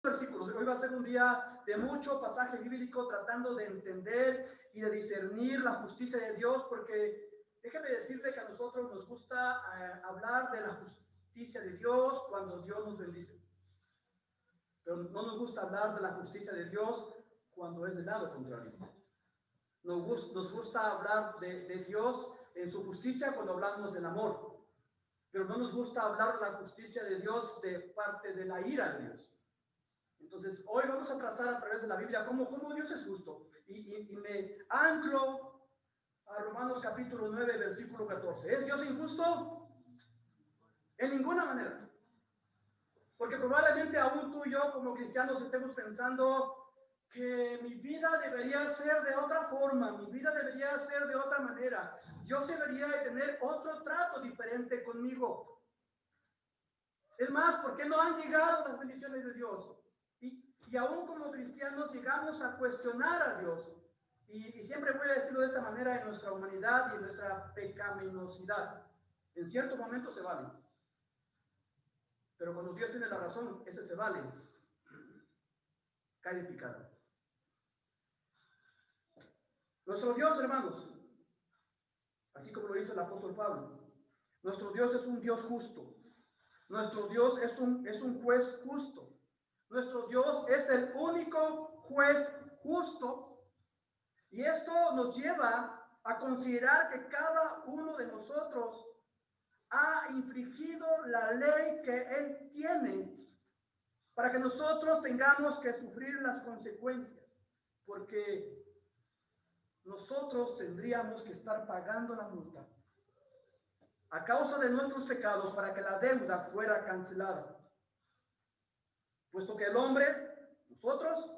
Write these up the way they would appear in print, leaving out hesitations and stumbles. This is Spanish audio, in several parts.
versículos. Hoy va a ser un día de mucho pasaje bíblico tratando de entender y de discernir la justicia de Dios, porque déjeme decirle que a nosotros nos gusta hablar de la justicia de Dios cuando Dios nos bendice. Pero no nos gusta hablar de la justicia de Dios cuando es del lado contrario. Nos gusta hablar de Dios en su justicia cuando hablamos del amor. Pero no nos gusta hablar de la justicia de Dios de parte de la ira de Dios. Entonces, hoy vamos a trazar a través de la Biblia cómo Dios es justo. Y me anclo a Romanos capítulo 9, versículo 14. ¿Es Dios injusto? En ninguna manera. Porque probablemente aún tú y yo como cristianos estemos pensando que mi vida debería ser de otra forma, mi vida debería ser de otra manera. Dios debería de tener otro trato diferente conmigo. Es más, ¿por qué no han llegado las bendiciones de Dios? Y aún como cristianos llegamos a cuestionar a Dios. Y siempre voy a decirlo de esta manera, en nuestra humanidad y en nuestra pecaminosidad. En cierto momento se vale. Pero cuando Dios tiene la razón, ese se vale. Cae en picado. Nuestro Dios, hermanos, así como lo dice el apóstol Pablo, nuestro Dios es un Dios justo. Nuestro Dios es un juez justo. Nuestro Dios es el único juez justo. Y esto nos lleva a considerar que cada uno de nosotros ha infringido la ley que Él tiene para que nosotros tengamos que sufrir las consecuencias. Porque nosotros tendríamos que estar pagando la multa a causa de nuestros pecados para que la deuda fuera cancelada. Puesto que el hombre, nosotros,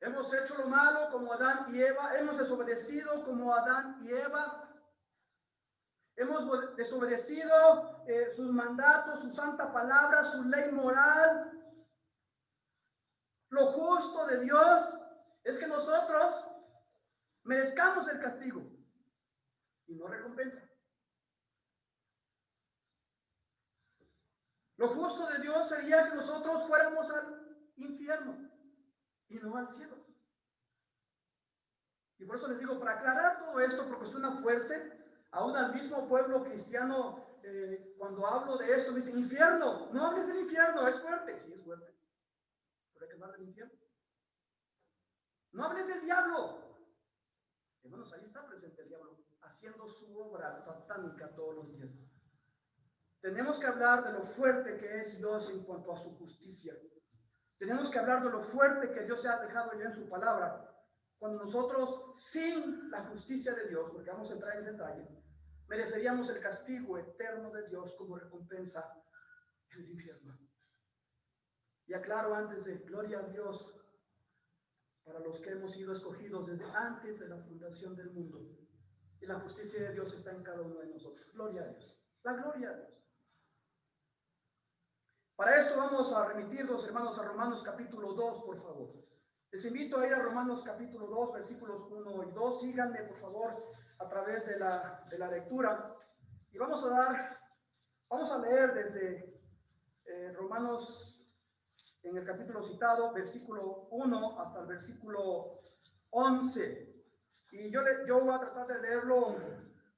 hemos hecho lo malo como Adán y Eva, hemos desobedecido como Adán y Eva, hemos desobedecido sus mandatos, su santa palabra, su ley moral. Lo justo de Dios es que nosotros merezcamos el castigo y no recompensa. Lo justo de Dios sería que nosotros fuéramos al infierno y no al cielo. Y por eso les digo, para aclarar todo esto, porque suena fuerte, aún al mismo pueblo cristiano, cuando hablo de esto, me dicen, infierno, no hables del infierno, es fuerte. Sí, es fuerte, pero hay que hablar del infierno. No hables del diablo. Hermanos, ahí está presente el diablo, haciendo su obra satánica todos los días. Tenemos que hablar de lo fuerte que es Dios en cuanto a su justicia. Tenemos que hablar de lo fuerte que Dios se ha dejado ya en su palabra. Cuando nosotros, sin la justicia de Dios, porque vamos a entrar en detalle, mereceríamos el castigo eterno de Dios como recompensa en el infierno. Y aclaro antes de gloria a Dios para los que hemos sido escogidos desde antes de la fundación del mundo. Y la justicia de Dios está en cada uno de nosotros. Gloria a Dios. La gloria a Dios. Para esto vamos a remitirnos, hermanos, a Romanos capítulo 2, por favor. Les invito a ir a Romanos capítulo 2, versículos 1 y 2. Síganme, por favor, a través de la lectura. Y vamos a leer desde Romanos, en el capítulo citado, versículo 1 hasta el versículo 11. Y yo voy a tratar de leerlo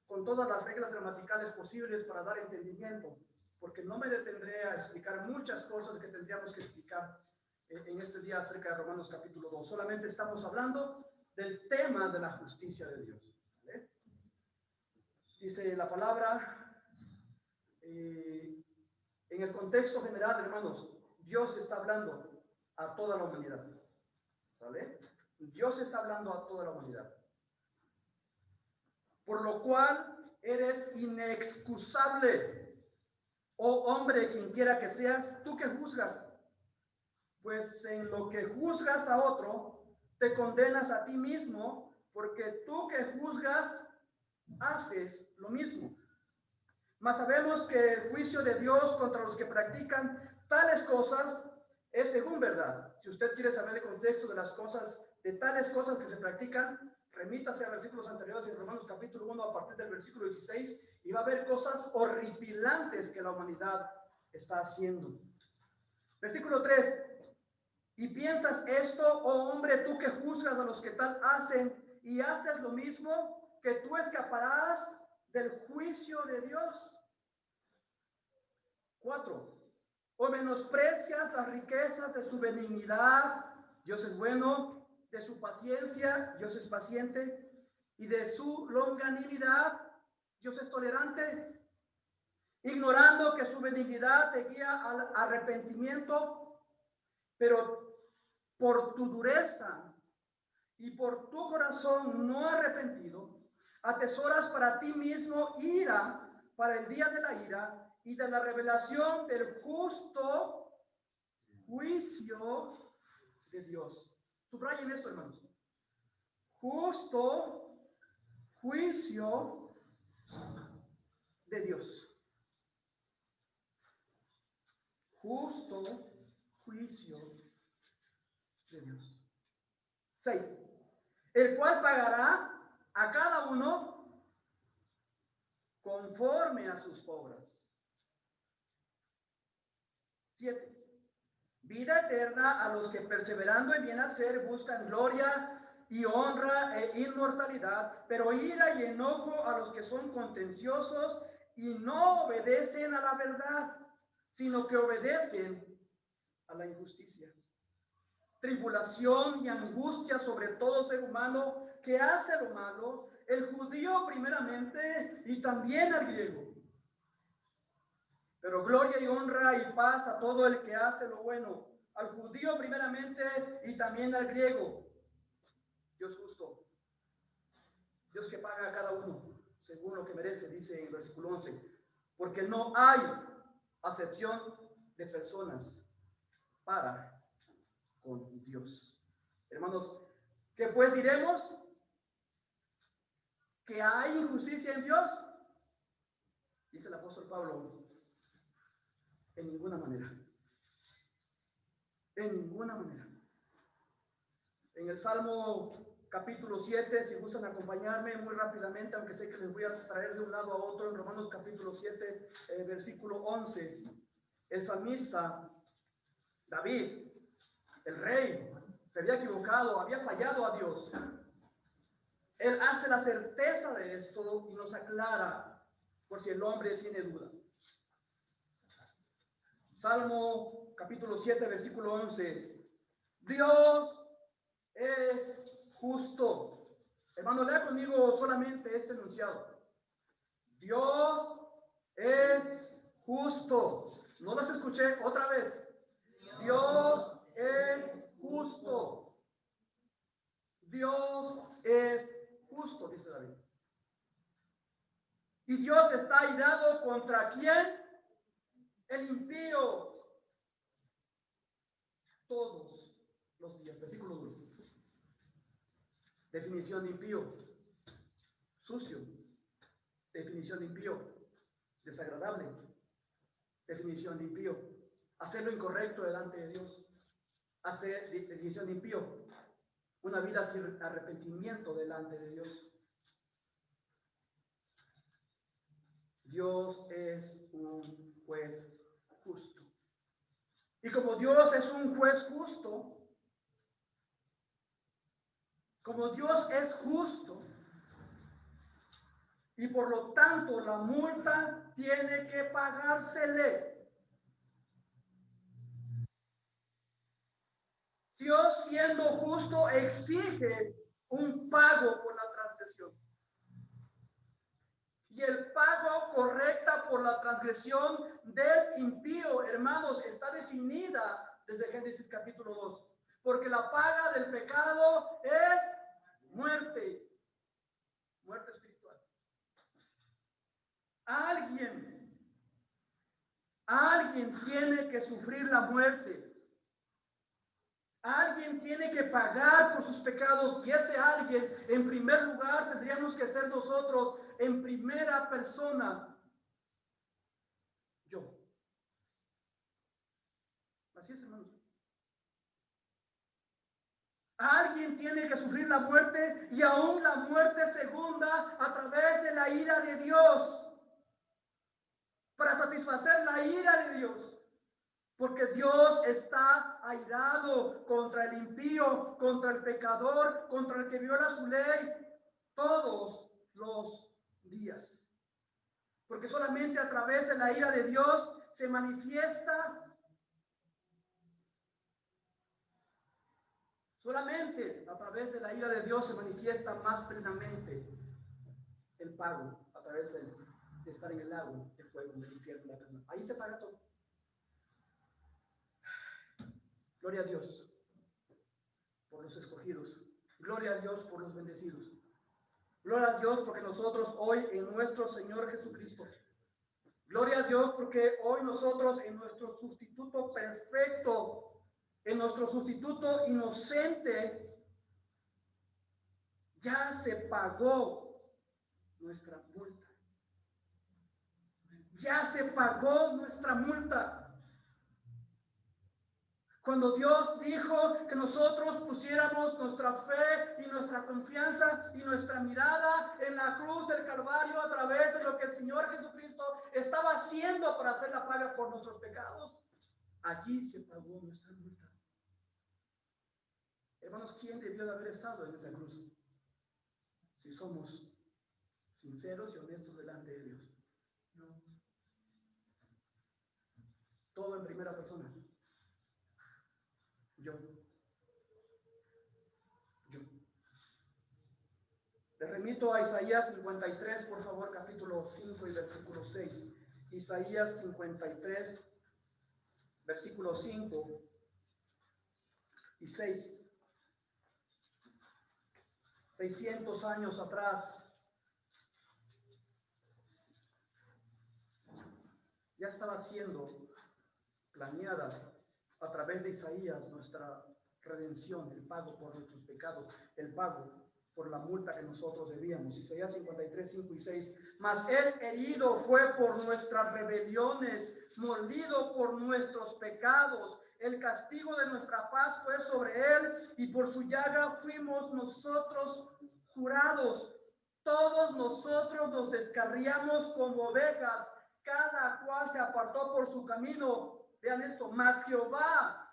con todas las reglas gramaticales posibles para dar entendimiento, porque no me detendré a explicar muchas cosas que tendríamos que explicar en este día acerca de Romanos capítulo 2. Solamente estamos hablando del tema de la justicia de Dios. ¿Vale? Dice la palabra, en el contexto general, hermanos, Dios está hablando a toda la humanidad. ¿Sale? Dios está hablando a toda la humanidad. Por lo cual eres inexcusable, oh hombre, quien quiera que seas, tú que juzgas. Pues en lo que juzgas a otro, te condenas a ti mismo, porque tú que juzgas, haces lo mismo. Mas sabemos que el juicio de Dios contra los que practican tales cosas es según verdad. Si usted quiere saber el contexto de las cosas, de tales cosas que se practican, remítase a versículos anteriores en Romanos capítulo 1 a partir del versículo 16 y va a ver cosas horripilantes que la humanidad está haciendo. Versículo 3. Y piensas esto, oh hombre, tú que juzgas a los que tal hacen y haces lo mismo, que tú escaparás del juicio de Dios. 4. O menosprecias las riquezas de su benignidad, Dios es bueno, de su paciencia, Dios es paciente, y de su longanimidad, Dios es tolerante, ignorando que su benignidad te guía al arrepentimiento, pero por tu dureza y por tu corazón no arrepentido, atesoras para ti mismo ira para el día de la ira y de la revelación del justo juicio de Dios. Subrayen esto, hermanos. Justo juicio de Dios. Justo juicio de Dios. 6. El cual pagará a cada uno conforme a sus obras. 7. Vida eterna a los que perseverando en bien hacer buscan gloria y honra e inmortalidad, pero ira y enojo a los que son contenciosos y no obedecen a la verdad, sino que obedecen a la injusticia. Tribulación y angustia sobre todo ser humano que hace lo malo, el judío primeramente y también al griego. Pero gloria y honra y paz a todo el que hace lo bueno, al judío primeramente y también al griego. Dios justo, Dios que paga a cada uno según lo que merece, dice en el versículo 11, porque no hay acepción de personas para con Dios. Hermanos, ¿qué pues diremos? ¿Que hay injusticia en Dios? Dice el apóstol Pablo, en ninguna manera. En ninguna manera. En el Salmo capítulo 7, si gustan acompañarme muy rápidamente, aunque sé que les voy a traer de un lado a otro, en Romanos capítulo 7, versículo 11, el salmista David, el rey, se había equivocado, había fallado a Dios. Él hace la certeza de esto y nos aclara por si el hombre tiene duda. Salmo capítulo 7, versículo 11. Dios es justo. Hermano, lea conmigo solamente este enunciado. Dios es justo. No los escuché otra vez. Dios es justo. Dios es justo, dice David. Y Dios está airado contra ¿quién? El impío. Todos los días. Versículo 1. Definición de impío. Sucio. Definición de impío. Desagradable. Definición de impío. Hacer lo incorrecto delante de Dios. Hacer definición de impío. Una vida sin arrepentimiento delante de Dios. Dios es un juez justo. Y como Dios es un juez justo, como Dios es justo, y por lo tanto la multa tiene que pagársele. Dios siendo justo exige un pago por la transgresión. Y el pago correcta por la transgresión del impío, hermanos, está definida desde Génesis capítulo 2. Porque la paga del pecado es muerte. Muerte espiritual. Alguien tiene que sufrir la muerte. Alguien tiene que pagar por sus pecados y ese alguien, en primer lugar, tendríamos que ser nosotros en primera persona. Yo. Así es, hermanos. Alguien tiene que sufrir la muerte y aún la muerte segunda a través de la ira de Dios. Para satisfacer la ira de Dios. Porque Dios está airado contra el impío, contra el pecador, contra el que viola su ley, todos los días. Porque solamente a través de la ira de Dios se manifiesta, solamente a través de la ira de Dios se manifiesta más plenamente el pago, a través de estar en el lago de fuego del infierno. Ahí se paga todo. Gloria a Dios por los escogidos. Gloria a Dios por los bendecidos. Gloria a Dios porque nosotros hoy en nuestro Señor Jesucristo. Gloria a Dios porque hoy nosotros en nuestro sustituto perfecto, en nuestro sustituto inocente, ya se pagó nuestra multa. Ya se pagó nuestra multa. Cuando Dios dijo que nosotros pusiéramos nuestra fe y nuestra confianza y nuestra mirada en la cruz del Calvario a través de lo que el Señor Jesucristo estaba haciendo para hacer la paga por nuestros pecados, allí se pagó nuestra multa. Hermanos, ¿quién debió de haber estado en esa cruz? Si somos sinceros y honestos delante de Dios. No. Todo en primera persona. Yo. Les remito a Isaías 53, por favor, capítulo 5 y versículo 6. Isaías 53, versículo 5 y 6. 600 años atrás, ya estaba siendo planeada a través de Isaías nuestra redención, el pago por nuestros pecados, el pago por la multa que nosotros debíamos. Isaías 53, 5 y 6. Mas él herido fue por nuestras rebeliones, molido por nuestros pecados. El castigo de nuestra paz fue sobre él, y por su llaga fuimos nosotros curados. Todos nosotros nos descarriamos como ovejas, cada cual se apartó por su camino. Vean esto, mas Jehová.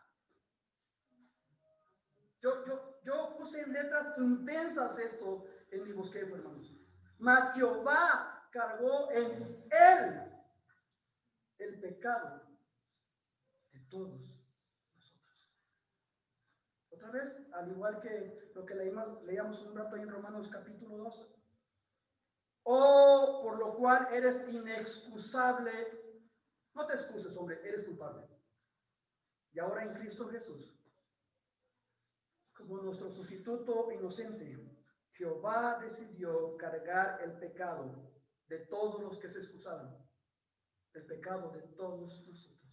Yo puse en letras intensas esto en mi bosquejo, hermanos. Mas Jehová cargó en él el pecado de todos nosotros. Otra vez, al igual que lo que leíamos un rato ahí en Romanos capítulo 2. Oh, por lo cual eres inexcusable. No te excuses, hombre, eres culpable. Y ahora en Cristo Jesús, como nuestro sustituto inocente, Jehová decidió cargar el pecado de todos los que se excusaban, el pecado de todos nosotros.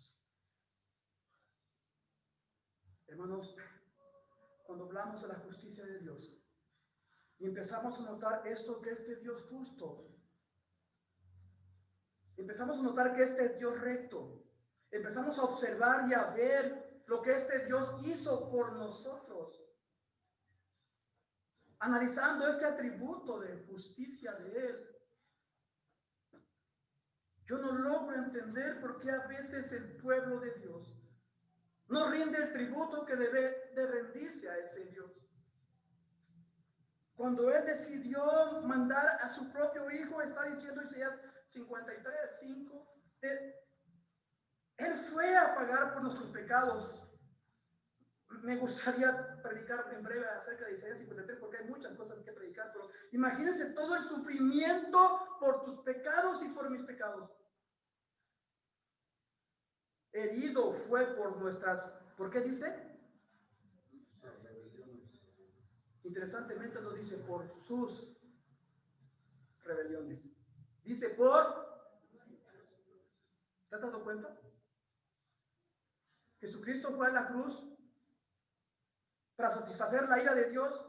Hermanos, cuando hablamos de la justicia de Dios y empezamos a notar esto, que este Dios justo, empezamos a notar que este Dios recto, empezamos a observar y a ver lo que este Dios hizo por nosotros. Analizando este atributo de justicia de Él, yo no logro entender por qué a veces el pueblo de Dios no rinde el tributo que debe de rendirse a ese Dios. Cuando Él decidió mandar a su propio Hijo, está diciendo Isaías 53, 5, Él fue a pagar por nuestros pecados. Me gustaría predicar en breve acerca de Isaías 53 porque hay muchas cosas que predicar, pero imagínense todo el sufrimiento por tus pecados y por mis pecados. Herido fue por nuestras, ¿por qué dice? Interesantemente no dice por sus rebeliones. Dice por, ¿te has dado cuenta? Jesucristo fue a la cruz para satisfacer la ira de Dios,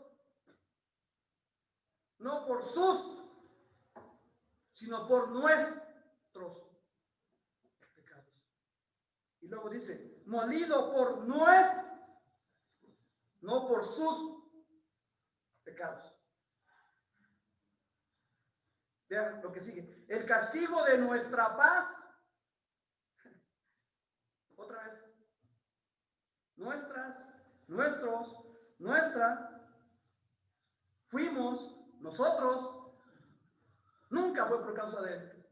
no por sus, sino por nuestros pecados. Y luego dice, molido por nuestros, no por sus pecados. Vean lo que sigue. El castigo de nuestra paz, otra vez, nuestras, nuestros, nuestra, fuimos, nosotros, nunca fue por causa de él,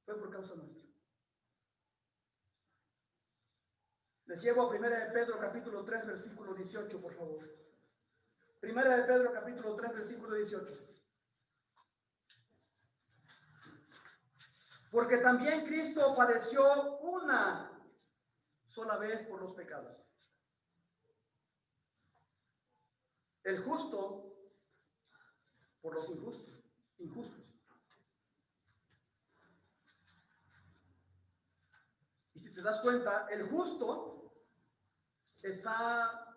fue por causa nuestra. Les llevo a 1 de Pedro capítulo 3 versículo 18, por favor. 1 de Pedro capítulo 3 versículo 18. Porque también Cristo padeció una sola vez por los pecados. El justo por los injustos. Y si te das cuenta, el justo está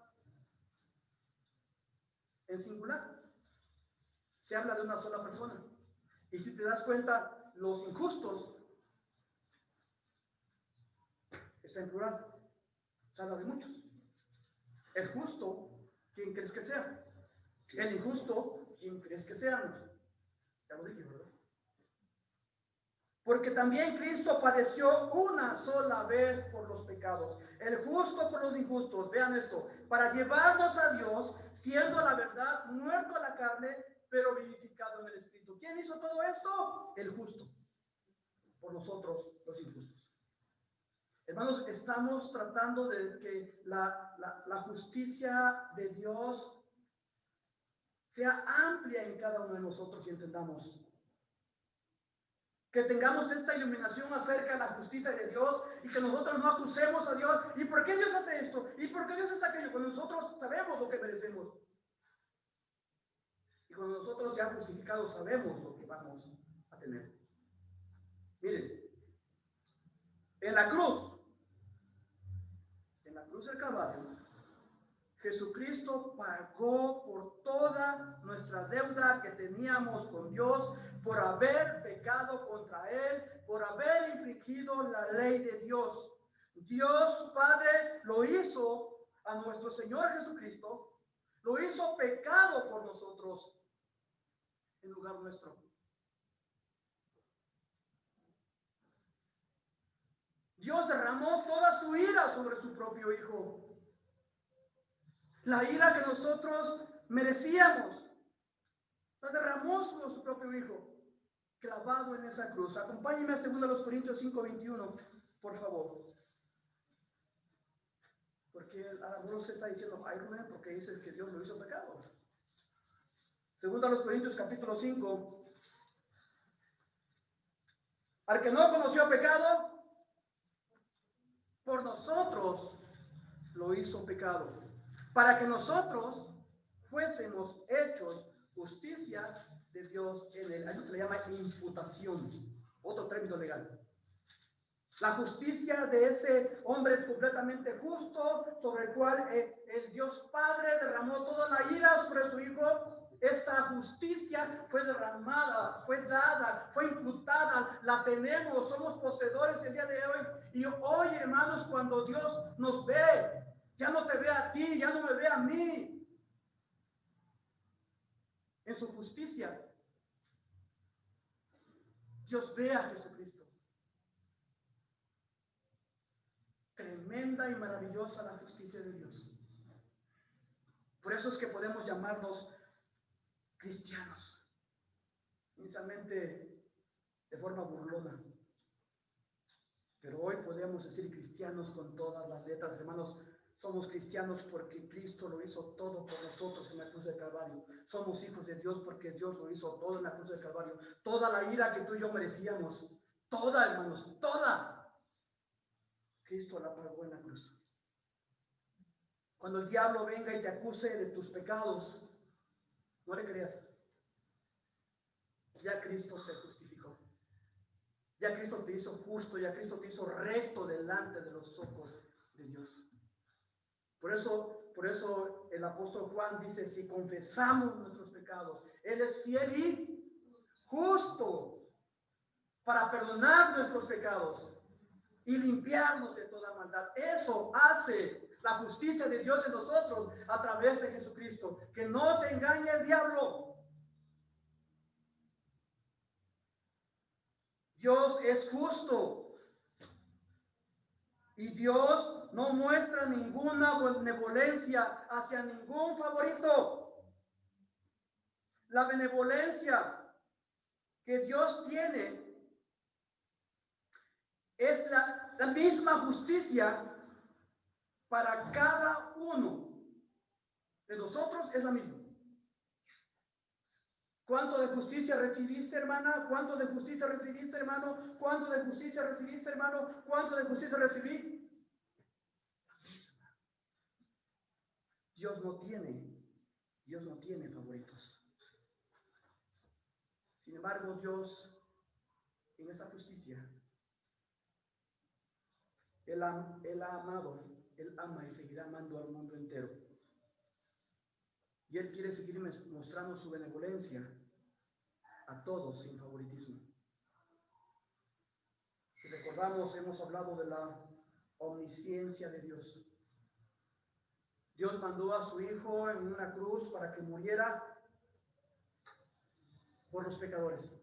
en singular. Se habla de una sola persona. Y si te das cuenta, los injustos está en plural. Se habla de muchos. El justo, ¿quién crees que sea? El injusto, ¿quién crees que seamos? Ya lo dije, ¿verdad? Porque también Cristo padeció una sola vez por los pecados, el justo por los injustos. Vean esto, para llevarnos a Dios, siendo la verdad muerto a la carne, pero vivificado en el Espíritu. ¿Quién hizo todo esto? El justo, por nosotros los injustos. Hermanos, estamos tratando de que la justicia de Dios sea amplia en cada uno de nosotros y entendamos. Que tengamos esta iluminación acerca de la justicia de Dios y que nosotros no acusemos a Dios. ¿Y por qué Dios hace esto? ¿Y por qué Dios hace aquello? Cuando nosotros sabemos lo que merecemos. Y cuando nosotros ya justificados sabemos lo que vamos a tener. Miren, en la cruz del Calvario, Jesucristo pagó por toda nuestra deuda que teníamos con Dios, por haber pecado contra Él, por haber infringido la ley de Dios. Dios Padre lo hizo a nuestro Señor Jesucristo, lo hizo pecado por nosotros en lugar nuestro. Dios derramó toda su ira sobre su propio Hijo. La ira que nosotros merecíamos, la derramó sobre su propio Hijo, clavado en esa cruz. Acompáñenme a 2 Corintios 5:21, por favor. Porque a lo mejor usted está diciendo, ay, Rubén, ¿por qué dices que Dios lo hizo pecado? 2 Corintios capítulo 5. Al que no conoció pecado, por nosotros lo hizo pecado, para que nosotros fuésemos hechos justicia de Dios en él. A eso se le llama imputación, otro término legal. La justicia de ese hombre completamente justo, sobre el cual el Dios Padre derramó toda la ira sobre su Hijo. Esa justicia fue derramada, fue dada, fue imputada, la tenemos, somos poseedores el día de hoy. Y hoy, hermanos, cuando Dios nos ve, ya no te ve a ti, ya no me ve a mí. En su justicia, Dios ve a Jesucristo. Tremenda y maravillosa la justicia de Dios. Por eso es que podemos llamarnos cristianos. Inicialmente de forma burlona. Pero hoy podemos decir cristianos con todas las letras, hermanos. Somos cristianos porque Cristo lo hizo todo por nosotros en la cruz del Calvario. Somos hijos de Dios porque Dios lo hizo todo en la cruz del Calvario. Toda la ira que tú y yo merecíamos, toda, hermanos, toda, Cristo la pagó en la cruz. Cuando el diablo venga y te acuse de tus pecados, no le creas. Ya Cristo te justificó. Ya Cristo te hizo justo, ya Cristo te hizo recto delante de los ojos de Dios. Por eso el apóstol Juan dice, si confesamos nuestros pecados, Él es fiel y justo para perdonar nuestros pecados y limpiarnos de toda maldad. Eso hace la justicia de Dios en nosotros a través de Jesucristo. Que no te engañe el diablo. Dios es justo. Y Dios no muestra ninguna benevolencia hacia ningún favorito. La benevolencia que Dios tiene es la misma justicia para cada uno de nosotros, es la misma. ¿Cuánto de justicia recibiste, hermana? ¿Cuánto de justicia recibiste, hermano? ¿Cuánto de justicia recibiste, hermano? ¿Cuánto de justicia recibí? La misma. Dios no tiene favoritos. Sin embargo, Dios, en esa justicia, Él ha amado, Él ama y seguirá amando al mundo entero. Y Él quiere seguir mostrando su benevolencia a todos sin favoritismo. Si recordamos, hemos hablado de la omnisciencia de Dios. Dios mandó a su Hijo en una cruz para que muriera por los pecadores.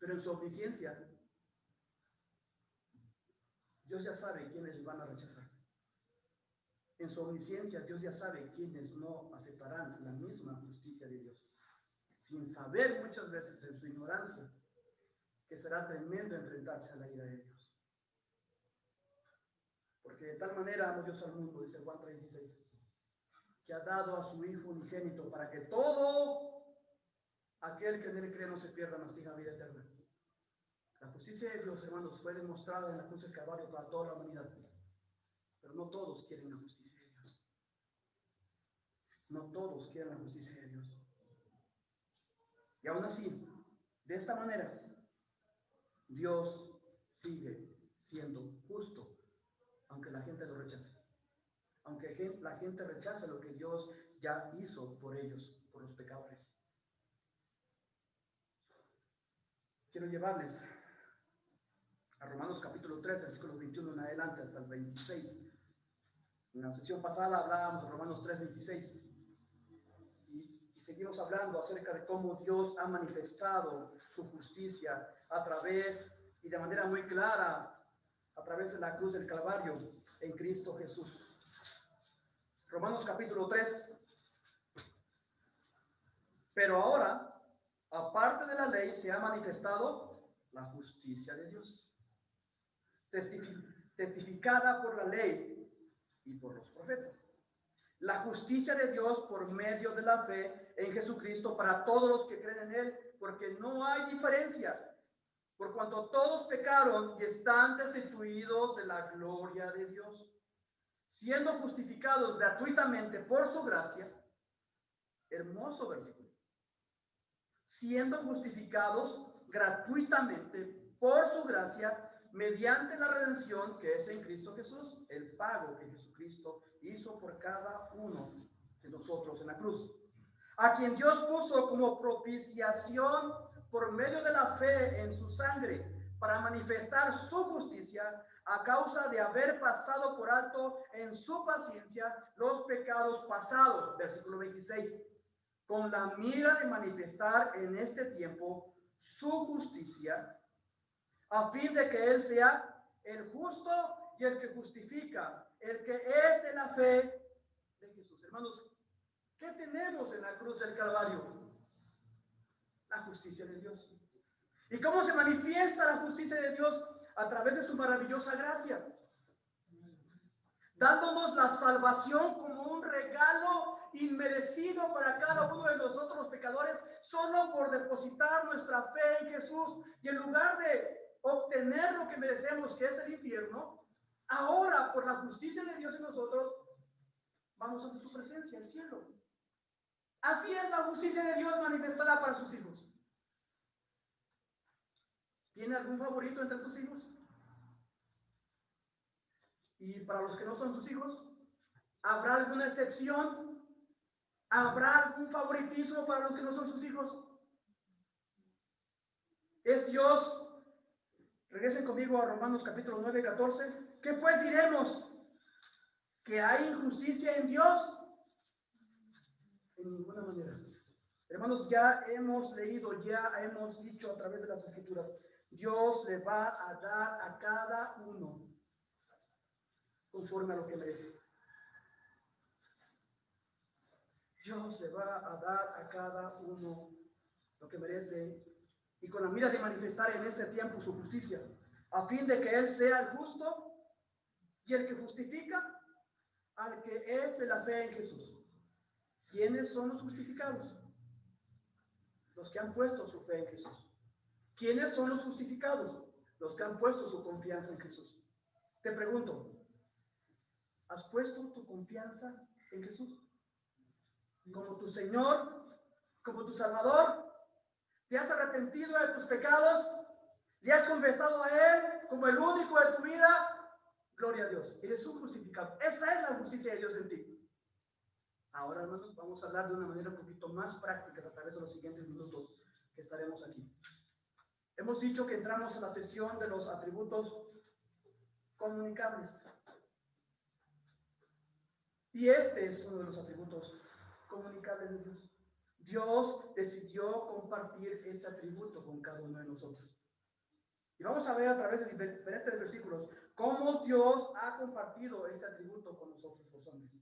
Pero en su omnisciencia, Dios ya sabe quiénes van a rechazar. En su omnisciencia, Dios ya sabe quiénes no aceptarán la misma justicia de Dios, sin saber muchas veces en su ignorancia que será tremendo enfrentarse a la ira de Dios. Porque de tal manera amó Dios al mundo, dice Juan 3:16, que ha dado a su Hijo unigénito para que todo aquel que en él cree no se pierda, mas tenga vida eterna. La justicia de Dios, hermanos, fue demostrada en la cruz del Calvario para toda la humanidad. Pero no todos quieren la justicia de Dios. No todos quieren la justicia de Dios. Y aún así, de esta manera, Dios sigue siendo justo, aunque la gente lo rechace. Aunque la gente rechace lo que Dios ya hizo por ellos, por los pecadores. Quiero llevarles a Romanos capítulo 3, versículos 21 en adelante hasta el 26. En la sesión pasada hablábamos de Romanos 3, 26. Y seguimos hablando acerca de cómo Dios ha manifestado su justicia a través y de manera muy clara a través de la cruz del Calvario en Cristo Jesús. Romanos capítulo 3. Pero ahora, aparte de la ley, se ha manifestado la justicia de Dios, testificada por la ley y por los profetas. La justicia de Dios por medio de la fe en Jesucristo para todos los que creen en Él, porque no hay diferencia, por cuanto todos pecaron y están destituidos de la gloria de Dios, siendo justificados gratuitamente por su gracia. Hermoso versículo. Siendo justificados gratuitamente por su gracia, mediante la redención que es en Cristo Jesús, el pago que Jesucristo hizo por cada uno de nosotros en la cruz, a quien Dios puso como propiciación por medio de la fe en su sangre, para manifestar su justicia a causa de haber pasado por alto en su paciencia los pecados pasados. Versículo 26. Con la mira de manifestar en este tiempo su justicia, a fin de que Él sea el justo y el que justifica, el que es de la fe de Jesús. Hermanos, ¿qué tenemos en la cruz del Calvario? La justicia de Dios. ¿Y cómo se manifiesta la justicia de Dios? A través de su maravillosa gracia, dándonos la salvación como un regalo inmerecido para cada uno de nosotros los pecadores, solo por depositar nuestra fe en Jesús. Y en lugar de obtener lo que merecemos, que es el infierno, ahora por la justicia de Dios en nosotros, vamos ante su presencia, el cielo. Así es la justicia de Dios manifestada para sus hijos. ¿Tiene algún favorito entre tus hijos? Y para los que no son sus hijos, ¿habrá alguna excepción? ¿Habrá algún favoritismo para los que no son sus hijos? ¿Es Dios? Regresen conmigo a Romanos capítulo 9, 14. ¿Qué pues diremos? ¿Que hay injusticia en Dios? En ninguna manera. Hermanos, ya hemos leído, ya hemos dicho a través de las Escrituras, Dios le va a dar a cada uno conforme a lo que merece. Dios le va a dar a cada uno lo que merece y con la mira de manifestar en ese tiempo su justicia, a fin de que Él sea el justo y el que justifica al que es de la fe en Jesús. ¿Quiénes son los justificados? Los que han puesto su fe en Jesús. ¿Quiénes son los justificados? Los que han puesto su confianza en Jesús. Te pregunto, ¿has puesto tu confianza en Jesús como tu Señor, como tu Salvador? ¿Te has arrepentido de tus pecados? ¿Le has confesado a Él como el único de tu vida? Gloria a Dios, eres un justificado. Esa es la justicia de Dios en ti. Ahora, hermanos, vamos a hablar de una manera un poquito más práctica a través de los siguientes minutos que estaremos aquí. Hemos dicho que entramos a la sesión de los atributos comunicables. Y este es uno de los atributos comunicables de Dios. Dios decidió compartir este atributo con cada uno de nosotros. Y vamos a ver a través de diferentes versículos cómo Dios ha compartido este atributo con nosotros los hombres.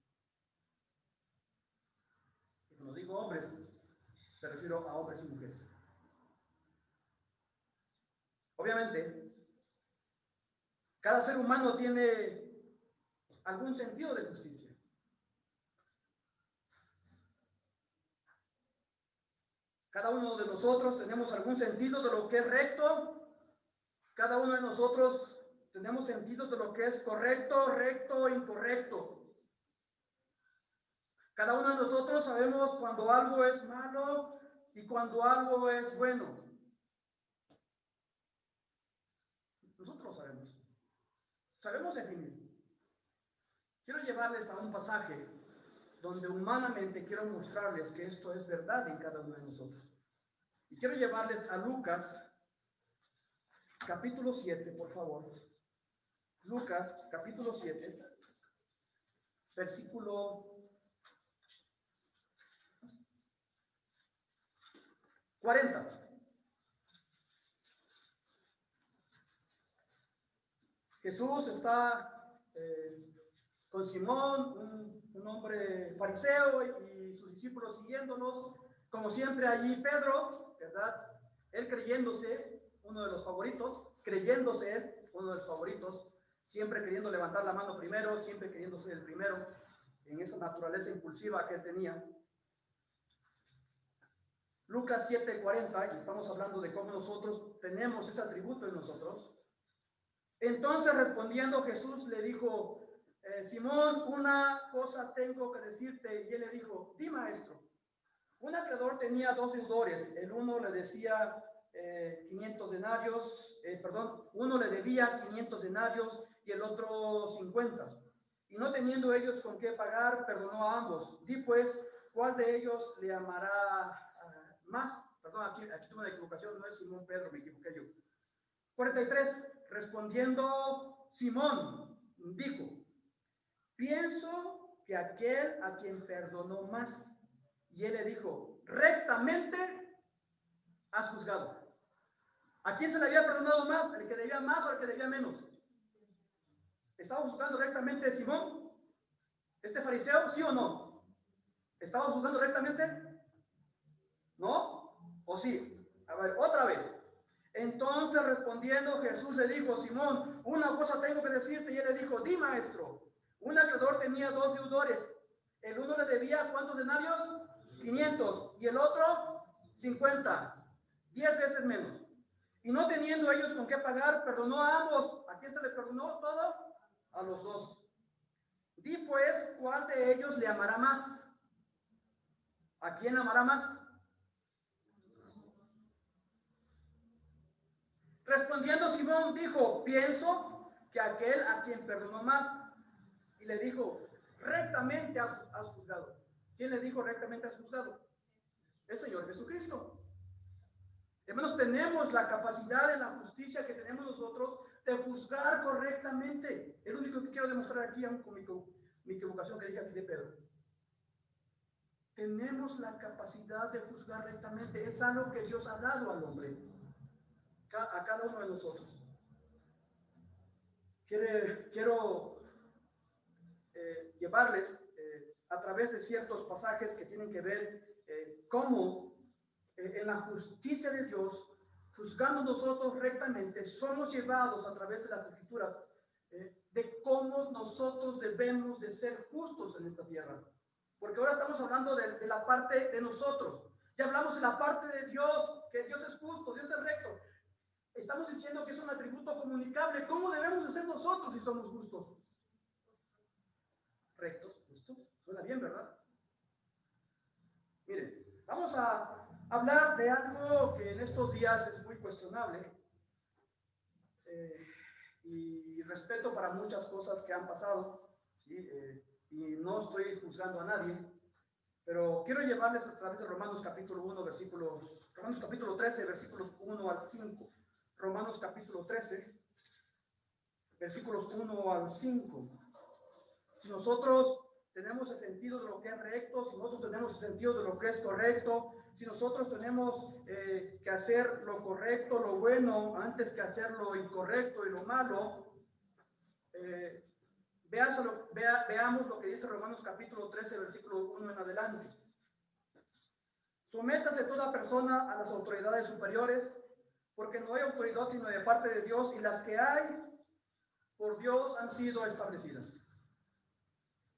Y cuando digo hombres, me refiero a hombres y mujeres. Obviamente, cada ser humano tiene algún sentido de justicia. Cada uno de nosotros tenemos algún sentido de lo que es recto. Cada uno de nosotros tenemos sentido de lo que es correcto, recto, incorrecto. Cada uno de nosotros sabemos cuando algo es malo y cuando algo es bueno. Nosotros lo sabemos. Sabemos definir. Quiero llevarles a un pasaje donde humanamente quiero mostrarles que esto es verdad en cada uno de nosotros. Y quiero llevarles a Lucas, capítulo 7, por favor. Lucas, capítulo 7, versículo 40. Jesús está con Simón, un hombre fariseo, y sus discípulos siguiéndolos. Como siempre allí Pedro, ¿verdad? Él creyéndose uno de los favoritos, creyéndose él uno de los favoritos, siempre queriendo levantar la mano primero, siempre queriéndose el primero, en esa naturaleza impulsiva que él tenía. Lucas 7:40, y estamos hablando de cómo nosotros tenemos ese atributo en nosotros. Entonces respondiendo Jesús le dijo, Simón, una cosa tengo que decirte. Y él le dijo, di, maestro. Un acreedor tenía dos deudores. El uno le decía 500 denarios, uno le debía 500 denarios y el otro 50. Y no teniendo ellos con qué pagar, perdonó a ambos. Di pues, ¿cuál de ellos le amará más? Perdón, aquí tuve una equivocación, no es Simón Pedro, me equivoqué yo. 43, respondiendo Simón, dijo, pienso que aquel a quien perdonó más. Y él le dijo, rectamente has juzgado. ¿A quién se le había perdonado más? ¿Al que debía más o al que debía menos? ¿Estaba juzgando rectamente Simón? ¿Este fariseo? ¿Sí o no? ¿Estaba juzgando rectamente? ¿No? ¿O sí? A ver, otra vez. Entonces respondiendo Jesús le dijo, Simón, una cosa tengo que decirte. Y él le dijo, di, maestro. Un acreedor tenía dos deudores. El uno le debía, ¿cuántos denarios? 500. Y el otro, 50. 10 veces menos. Y no teniendo ellos con qué pagar, perdonó a ambos. ¿A quién se le perdonó todo? A los dos. Di pues, ¿cuál de ellos le amará más? ¿A quién amará más? Respondiendo Simón dijo, pienso que aquel a quien perdonó más. Y le dijo, rectamente has juzgado. ¿Quién le dijo rectamente has juzgado? El Señor Jesucristo. Hermanos, tenemos la capacidad en la justicia que tenemos nosotros de juzgar correctamente. Es lo único que quiero demostrar aquí, aún con mi equivocación que dije aquí de Pedro. Tenemos la capacidad de juzgar rectamente. Es algo que Dios ha dado al hombre. a cada uno de nosotros. Quiero llevarles a través de ciertos pasajes que tienen que ver cómo en la justicia de Dios, juzgando nosotros rectamente, somos llevados a través de las Escrituras de cómo nosotros debemos de ser justos en esta tierra. Porque ahora estamos hablando de la parte de nosotros. Ya hablamos de la parte de Dios, que Dios es justo, Dios es recto. Estamos diciendo que es un atributo comunicable. ¿Cómo debemos de ser nosotros si somos justos? Rectos, justos. Suena bien, ¿verdad? Miren, vamos a hablar de algo que en estos días es muy cuestionable. Y respeto para muchas cosas que han pasado, ¿sí? Y no estoy juzgando a nadie, pero quiero llevarles a través de Romanos capítulo 1, Romanos capítulo 13, versículos 1 al 5. Romanos capítulo 13, versículos 1 al 5. Si nosotros tenemos el sentido de lo que es recto, si nosotros tenemos el sentido de lo que es correcto, si nosotros tenemos que hacer lo correcto, lo bueno, antes que hacer lo incorrecto y lo malo, veamos lo que dice Romanos capítulo 13, versículo 1 en adelante. Sométase toda persona a las autoridades superiores, porque no hay autoridad sino de parte de Dios, y las que hay por Dios han sido establecidas.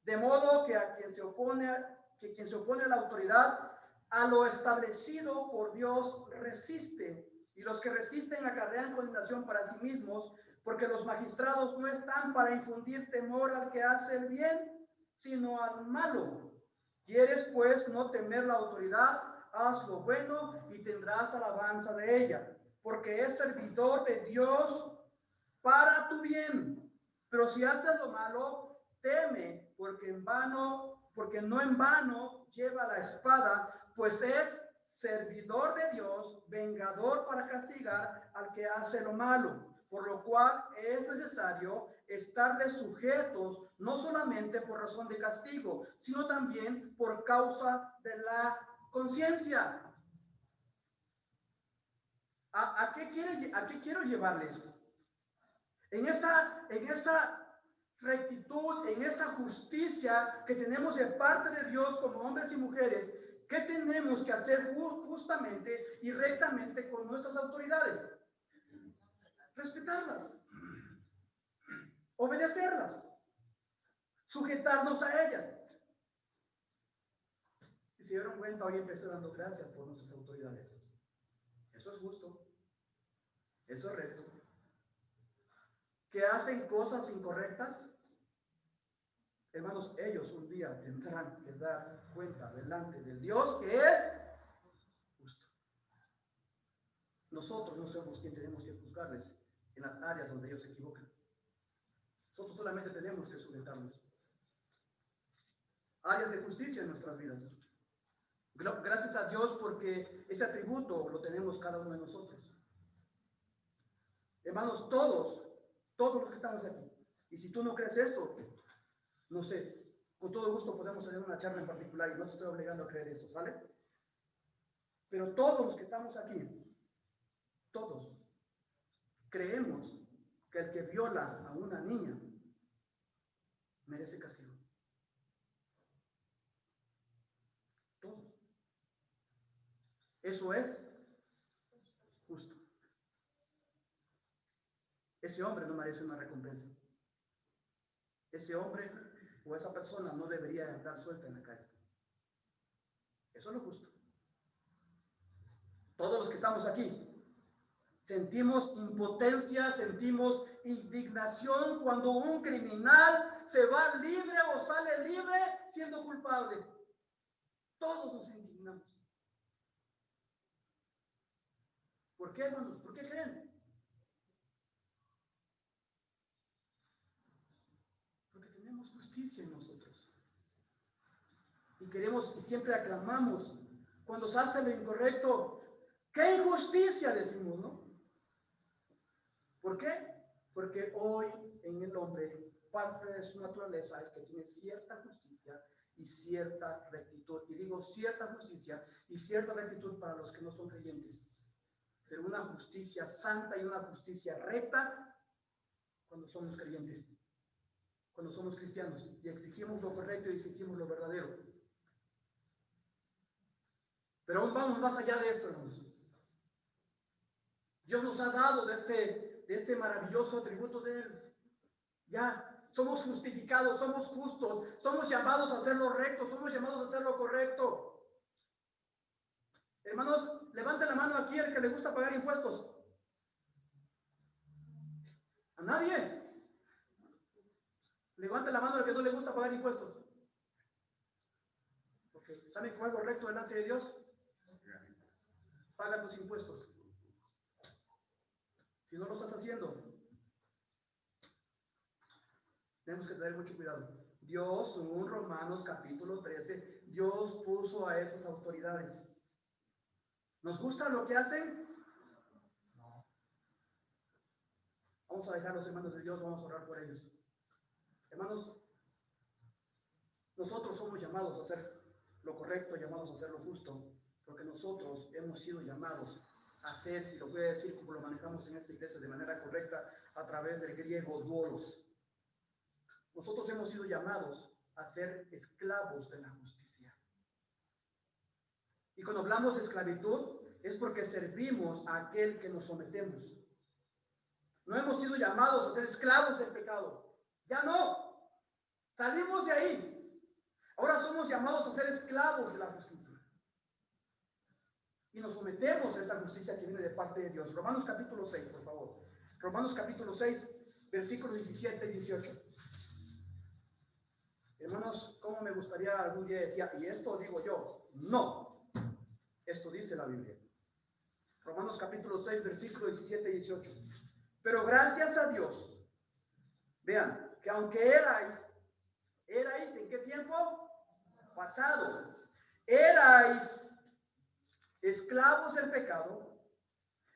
De modo que quien se opone a la autoridad, a lo establecido por Dios resiste, y los que resisten acarrean condenación para sí mismos, porque los magistrados no están para infundir temor al que hace el bien, sino al malo. ¿Quieres pues no temer la autoridad? Haz lo bueno y tendrás alabanza de ella, porque es servidor de Dios para tu bien. Pero si haces lo malo, teme, porque no en vano lleva la espada, pues es servidor de Dios, vengador para castigar al que hace lo malo. Por lo cual es necesario estarles sujetos, no solamente por razón de castigo, sino también por causa de la conciencia. ¿A qué quiero llevarles? En esa rectitud, en esa justicia que tenemos de parte de Dios como hombres y mujeres, ¿qué tenemos que hacer justamente y rectamente con nuestras autoridades? Respetarlas, obedecerlas, sujetarnos a ellas. Si se dieron cuenta, hoy empecé dando gracias por nuestras autoridades. Eso es justo, eso es recto. ¿Que hacen cosas incorrectas? Hermanos, ellos un día tendrán que dar cuenta delante del Dios que es justo. Nosotros no somos quien tenemos que juzgarles en las áreas donde ellos se equivocan. Nosotros solamente tenemos que sujetarnos. Áreas de justicia en nuestras vidas. Gracias a Dios porque ese atributo lo tenemos cada uno de nosotros. Hermanos, todos los que estamos aquí. Y si tú no crees esto, no sé, con todo gusto podemos tener una charla en particular y no te estoy obligando a creer esto, ¿sale? Pero todos los que estamos aquí, todos, creemos que el que viola a una niña merece castigo. Todos. Eso es justo. Ese hombre no merece una recompensa. Ese hombre o esa persona no debería andar suelta en la calle. Eso es lo justo. Todos los que estamos aquí sentimos impotencia, sentimos indignación cuando un criminal se va libre o sale libre siendo culpable. Todos nos indignamos. ¿Por qué, hermanos? ¿Por qué creen? Porque tenemos justicia en nosotros. Y queremos, y siempre aclamamos, cuando se hace lo incorrecto, ¡qué injusticia! Decimos, ¿no? ¿Por qué? Porque hoy en el hombre, parte de su naturaleza es que tiene cierta justicia y cierta rectitud. Y digo cierta justicia y cierta rectitud para los que no son creyentes. pero una justicia santa y una justicia recta cuando somos creyentes, cuando somos cristianos y exigimos lo correcto y exigimos lo verdadero. Pero aún vamos más allá de esto, hermanos. Dios nos ha dado de este maravilloso atributo de Él. Ya, somos justificados, somos justos, somos llamados a hacer lo recto, somos llamados a hacer lo correcto. Hermanos, levanten la mano aquí el que le gusta pagar impuestos. ¿A nadie? Levanten la mano el que no le gusta pagar impuestos. Okay. ¿Saben cuál es lo recto delante de Dios? Paga tus impuestos. Si no lo estás haciendo, tenemos que tener mucho cuidado. Dios, según Romanos capítulo 13, Dios puso a esas autoridades. ¿Nos gusta lo que hacen? No. Vamos a dejar a los hermanos de Dios, vamos a orar por ellos. Hermanos, nosotros somos llamados a hacer lo correcto, llamados a hacer lo justo, porque nosotros hemos sido llamados a hacer, y lo voy a decir como lo manejamos en esta iglesia de manera correcta, a través del griego doulos. Nosotros hemos sido llamados a ser esclavos de la justicia. Y cuando hablamos de esclavitud, es porque servimos a aquel que nos sometemos. No hemos sido llamados a ser esclavos del pecado. Ya no. Salimos de ahí. Ahora somos llamados a ser esclavos de la justicia. Y nos sometemos a esa justicia que viene de parte de Dios. Romanos capítulo 6, por favor. Romanos capítulo 6, versículos 17 y 18. Hermanos, ¿cómo me gustaría algún día decir, y esto digo yo? No. Esto dice la Biblia. Romanos capítulo 6, versículos 17 y 18. Pero gracias a Dios, vean, que aunque erais ¿en qué tiempo? Pasado. Erais esclavos del pecado,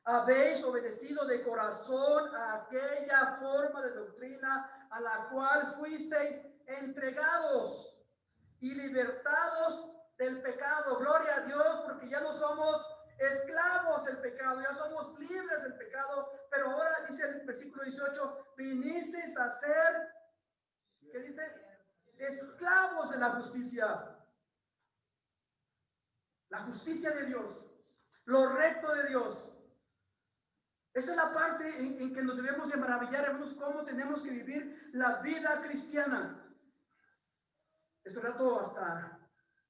habéis obedecido de corazón a aquella forma de doctrina a la cual fuisteis entregados y libertados del pecado. Gloria a Dios, porque ya no somos esclavos del pecado, ya somos libres del pecado, pero ahora dice el versículo 18, vinisteis a ser, ¿qué dice? Esclavos de la justicia. La justicia de Dios, lo recto de Dios. Esa es la parte en que nos debemos de maravillar, hermanos, cómo tenemos que vivir la vida cristiana. Ese rato hasta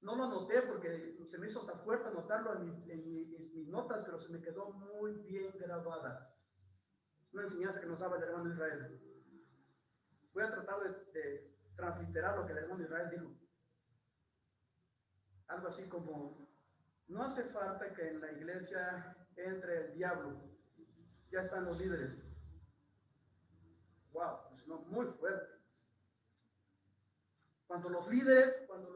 no lo anoté porque se me hizo hasta fuerte anotarlo en mis notas, pero se me quedó muy bien grabada. Una enseñanza que nos daba el hermano Israel. Voy a tratar de transliterar lo que el hermano Israel dijo. Algo así como, no hace falta que en la iglesia entre el diablo, ya están los líderes. Wow, pues no, muy fuerte. Cuando los líderes, cuando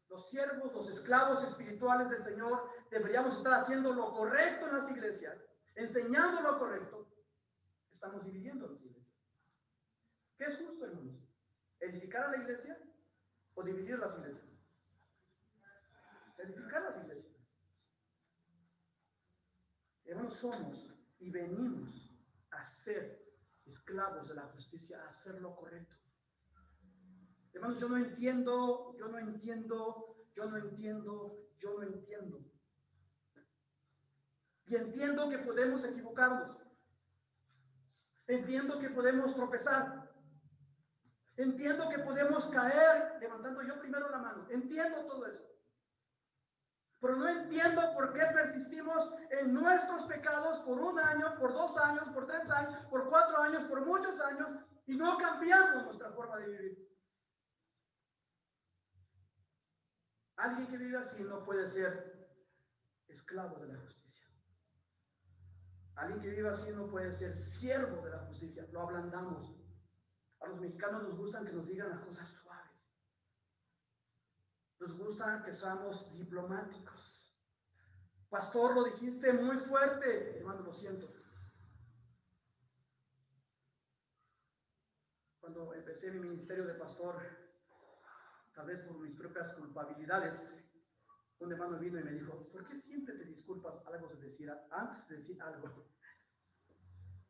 los siervos, los esclavos espirituales del Señor, deberíamos estar haciendo lo correcto en las iglesias, enseñando lo correcto, estamos dividiendo las iglesias. ¿Qué es justo, hermanos? ¿Edificar a la iglesia o dividir las iglesias? Edificar las iglesias. Hermanos, somos y venimos a ser esclavos de la justicia, a hacer lo correcto. Hermanos, yo no entiendo. Y entiendo que podemos equivocarnos. Entiendo que podemos tropezar. Entiendo que podemos caer levantando yo primero la mano. Entiendo todo eso. Pero no entiendo por qué persistimos en nuestros pecados por 1 año, por 2 años, por 3 años, por 4 años, por muchos años y no cambiamos nuestra forma de vivir. Alguien que vive así no puede ser esclavo de la justicia. Alguien que vive así no puede ser siervo de la justicia. Lo ablandamos. A los mexicanos nos gustan que nos digan las cosas suaves. Nos gusta que seamos diplomáticos. Pastor, lo dijiste muy fuerte. Hermano, lo siento. Cuando empecé mi ministerio de pastor, tal vez por mis propias culpabilidades, Un hermano vino y me dijo, ¿por qué siempre te disculpas antes de decir algo?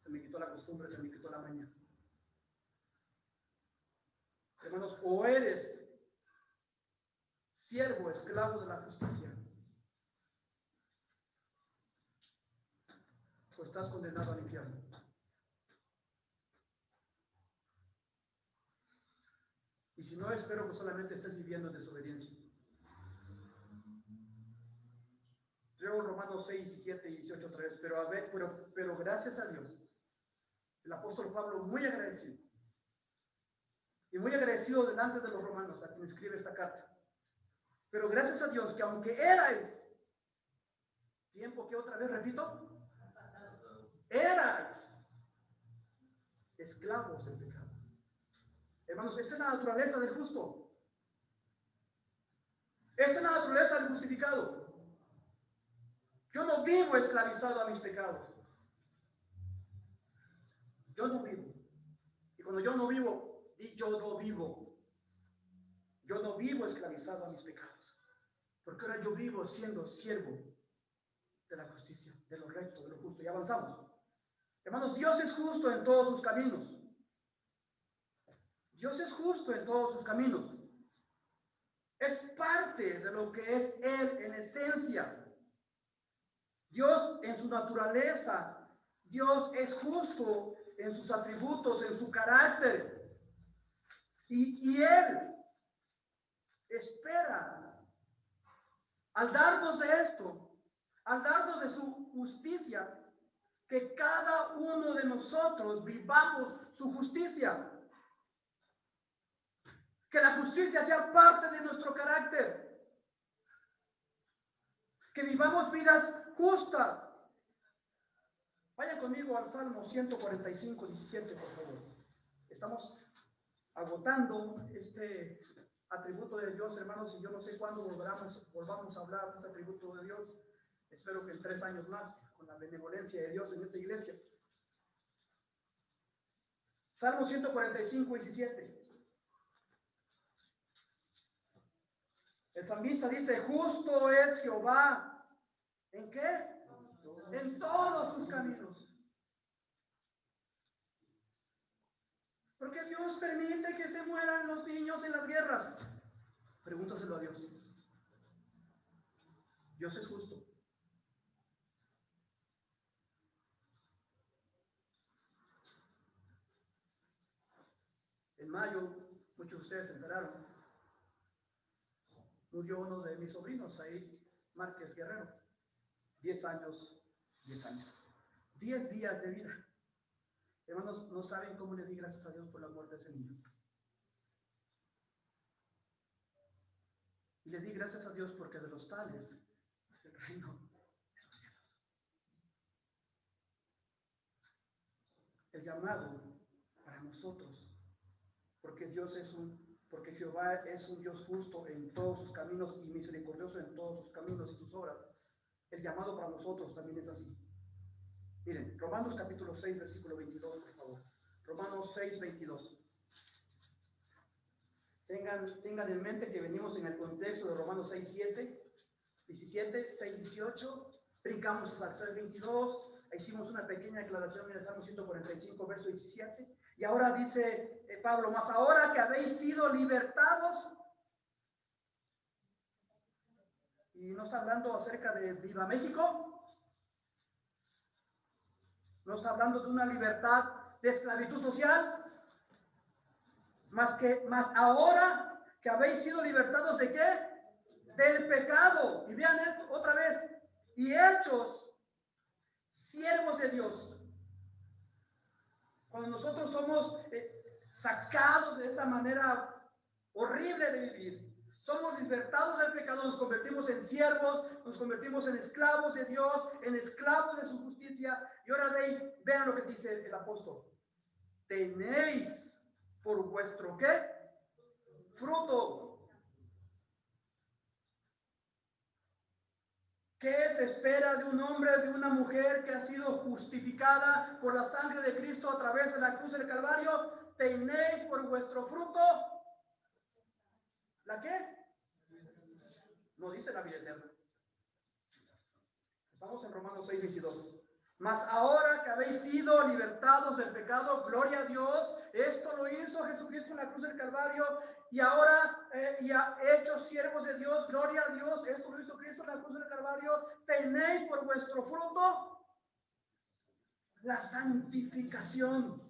Se me quitó la costumbre, se me quitó la maña. Hermanos, o eres siervo, esclavo de la justicia, o estás condenado al infierno. Y si no, espero que solamente estés viviendo en desobediencia. Leo Romanos 6, 17 y 18 otra vez, pero gracias a Dios, el apóstol Pablo muy agradecido, y muy agradecido delante de los romanos a quien escribe esta carta. Pero gracias a Dios que aunque erais, tiempo que otra vez repito, erais esclavos del pecado. Hermanos, esa es la naturaleza del justo. Esa es la naturaleza del justificado. Yo no vivo esclavizado a mis pecados. Yo no vivo. Y cuando yo no vivo, yo no vivo. Yo no vivo esclavizado a mis pecados. Porque ahora yo vivo siendo siervo de la justicia, de lo recto, de lo justo. Y avanzamos. Hermanos, Dios es justo en todos sus caminos. Dios es justo en todos sus caminos. Es parte de lo que es Él en esencia. Dios en su naturaleza, Dios es justo en sus atributos, en su carácter. Y Él espera, al darnos de esto, al darnos de su justicia, que cada uno de nosotros vivamos su justicia. Que la justicia sea parte de nuestro carácter. Que vivamos vidas justas. Vayan conmigo al Salmo 145, 17, por favor. Estamos agotando este atributo de Dios, hermanos, y yo no sé cuándo volvamos a hablar de este atributo de Dios. Espero que en 3 años más, con la benevolencia de Dios en esta iglesia. Salmo 145, 17. El salmista dice, justo es Jehová. ¿En qué? En todos sus caminos. Porque Dios permite que se mueran los niños en las guerras. Pregúntaselo a Dios. Dios es justo. En mayo, muchos de ustedes se enteraron, murió uno de mis sobrinos, ahí, Márquez Guerrero. 10 años, 10 años. 10 días de vida. Hermanos, no saben cómo le di gracias a Dios por la muerte de ese niño. Y le di gracias a Dios porque de los tales es el reino de los cielos. El llamado para nosotros, porque porque Jehová es un Dios justo en todos sus caminos y misericordioso en todos sus caminos y sus obras. El llamado para nosotros también es así. Miren, Romanos capítulo 6, versículo 22, por favor. Romanos 6, 22. Tengan en mente que venimos en el contexto de Romanos 6, 7, 17, 6, 18. Brincamos al 6, 22. Hicimos una pequeña aclaración en el Salmo 145, verso 17. Y ahora dice Pablo, mas ahora que habéis sido libertados. Y no está hablando acerca de Viva México. No está hablando de una libertad de esclavitud social. Más ahora que habéis sido libertados ¿de qué? Del pecado. Y vean esto otra vez. Y hechos siervos de Dios. Cuando nosotros somos sacados de esa manera horrible de vivir, somos libertados del pecado, nos convertimos en siervos, nos convertimos en esclavos de Dios, en esclavos de su justicia. Y ahora vean lo que dice el apóstol. Tenéis por vuestro ¿qué? Fruto. ¿Qué se espera de un hombre, de una mujer que ha sido justificada por la sangre de Cristo a través de la cruz del Calvario? Tenéis por vuestro fruto ¿la qué? No dice la vida eterna. Estamos en Romanos 6:22. Mas ahora que habéis sido libertados del pecado, gloria a Dios. Esto lo hizo Jesucristo en la cruz del Calvario. Y ahora, hechos siervos de Dios, gloria a Dios. Esto lo hizo Cristo en la cruz del Calvario. Tenéis por vuestro fruto la santificación.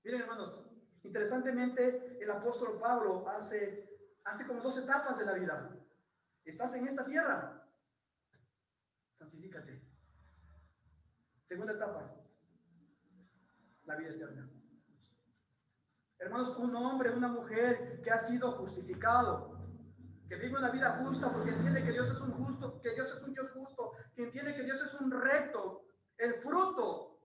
Miren, hermanos, interesantemente, el apóstol Pablo hace como 2 etapas de la vida. Estás en esta tierra, santifícate. Segunda etapa, la vida eterna. Hermanos, un hombre, una mujer que ha sido justificado, que vive una vida justa porque entiende que Dios es un justo, que Dios es un Dios justo, que entiende que Dios es un recto. El fruto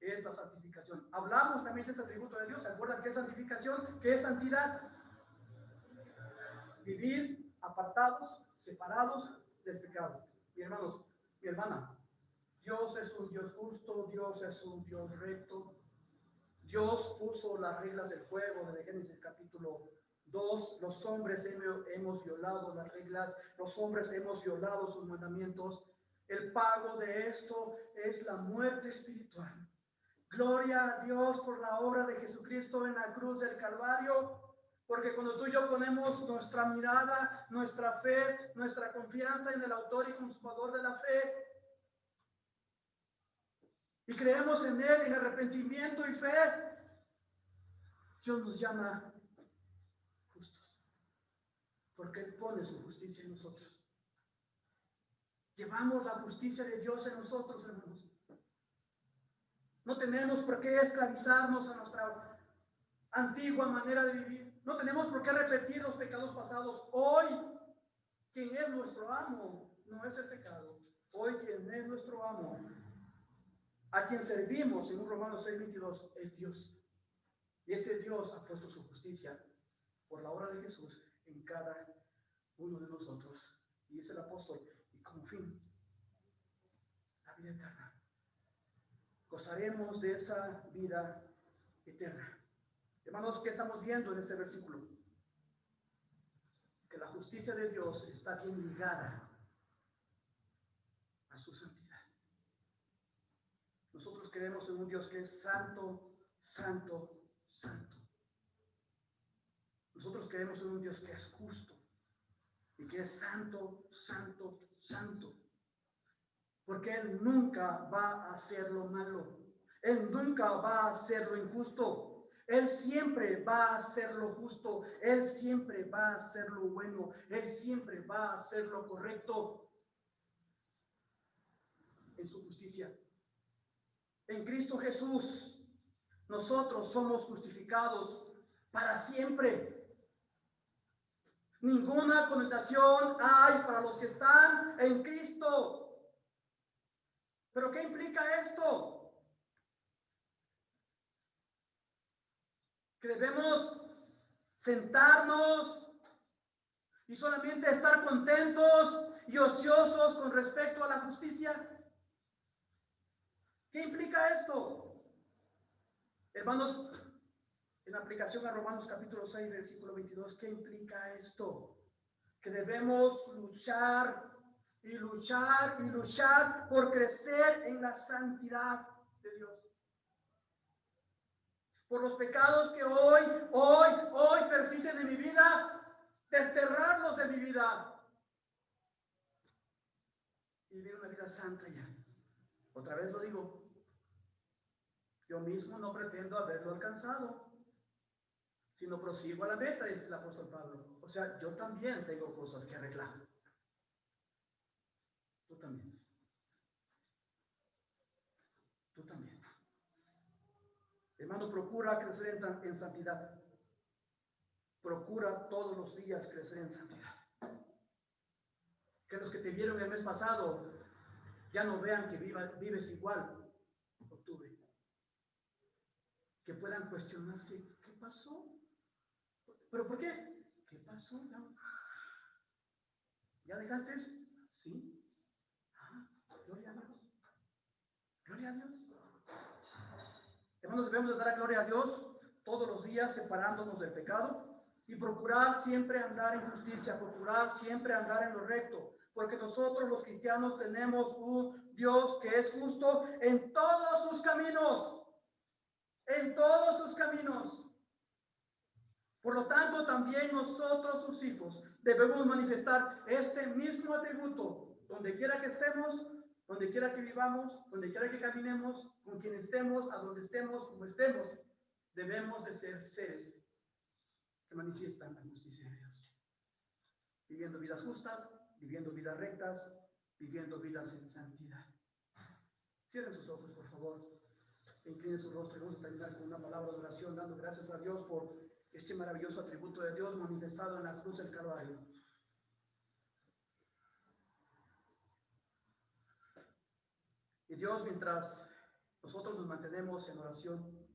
es la santificación. Hablamos también de este atributo de Dios. ¿Se acuerdan qué es santificación? ¿Qué es santidad? Vivir apartados, separados del pecado. Mi hermanos, mi hermana, Dios es un Dios justo, Dios es un Dios recto. Dios puso las reglas del juego desde Génesis capítulo 2. Los hombres hemos violado las reglas, los hombres hemos violado sus mandamientos. El pago de esto es la muerte espiritual. Gloria a Dios por la obra de Jesucristo en la cruz del Calvario, porque cuando tú y yo ponemos nuestra mirada, nuestra fe, nuestra confianza en el autor y consumador de la fe, y creemos en Él, en arrepentimiento y fe, Dios nos llama justos, porque Él pone su justicia en nosotros. Llevamos la justicia de Dios en nosotros, hermanos. No tenemos por qué esclavizarnos a nuestra antigua manera de vivir. No tenemos por qué repetir los pecados pasados. Hoy, quien es nuestro amo no es el pecado. Hoy, quien es nuestro amo, a quien servimos, en Romanos 6:22, es Dios. Y ese Dios ha puesto su justicia por la obra de Jesús en cada uno de nosotros. Y dice el apóstol, y como fin, la vida eterna. Gozaremos de esa vida eterna. Hermanos, ¿qué estamos viendo en este versículo? Que la justicia de Dios está bien ligada a su santidad. Nosotros creemos en un Dios que es santo, santo, santo. Nosotros creemos en un Dios que es justo y que es santo, santo, santo. Porque Él nunca va a hacer lo malo. Él nunca va a hacer lo injusto. Él siempre va a hacer lo justo. Él siempre va a hacer lo bueno. Él siempre va a hacer lo correcto en su justicia. En Cristo Jesús, nosotros somos justificados para siempre. Ninguna condenación hay para los que están en Cristo. ¿Pero qué implica esto? Que debemos sentarnos y solamente estar contentos y ociosos con respecto a la justicia. ¿Qué implica esto? Hermanos, en aplicación a Romanos capítulo 6, versículo 22, ¿qué implica esto? Que debemos luchar y luchar y luchar por crecer en la santidad de Dios. Por los pecados que hoy persisten en mi vida, desterrarlos de mi vida y vivir una vida santa ya. Otra vez lo digo, yo mismo no pretendo haberlo alcanzado, sino prosigo a la meta, dice el apóstol Pablo. O sea, yo también tengo cosas que arreglar. Tú también. Tú también. Hermano, procura crecer en santidad. Procura todos los días crecer en santidad. Que los que te vieron el mes pasado ya no vean que vives igual octubre. Que puedan cuestionarse, ¿qué pasó? ¿Pero por qué? ¿Qué pasó? ¿Ya dejaste eso? Sí. Ah, gloria a Dios. Gloria a Dios. Hermanos, debemos de dar gloria a Dios todos los días separándonos del pecado. y procurar siempre andar en justicia, procurar siempre andar en lo recto, porque nosotros los cristianos tenemos un Dios que es justo en todos sus caminos, en todos sus caminos. Por lo tanto, también nosotros, sus hijos, debemos manifestar este mismo atributo, donde quiera que estemos, donde quiera que vivamos, donde quiera que caminemos, con quien estemos, a donde estemos, como estemos, debemos de ser seres que manifiestan la justicia de Dios. Viviendo vidas justas, viviendo vidas rectas, viviendo vidas en santidad. Cierren sus ojos, por favor. Incline su rostro y vamos a terminar con una palabra de oración, dando gracias a Dios por este maravilloso atributo de Dios manifestado en la cruz del Calvario. Y Dios, mientras nosotros nos mantenemos en oración,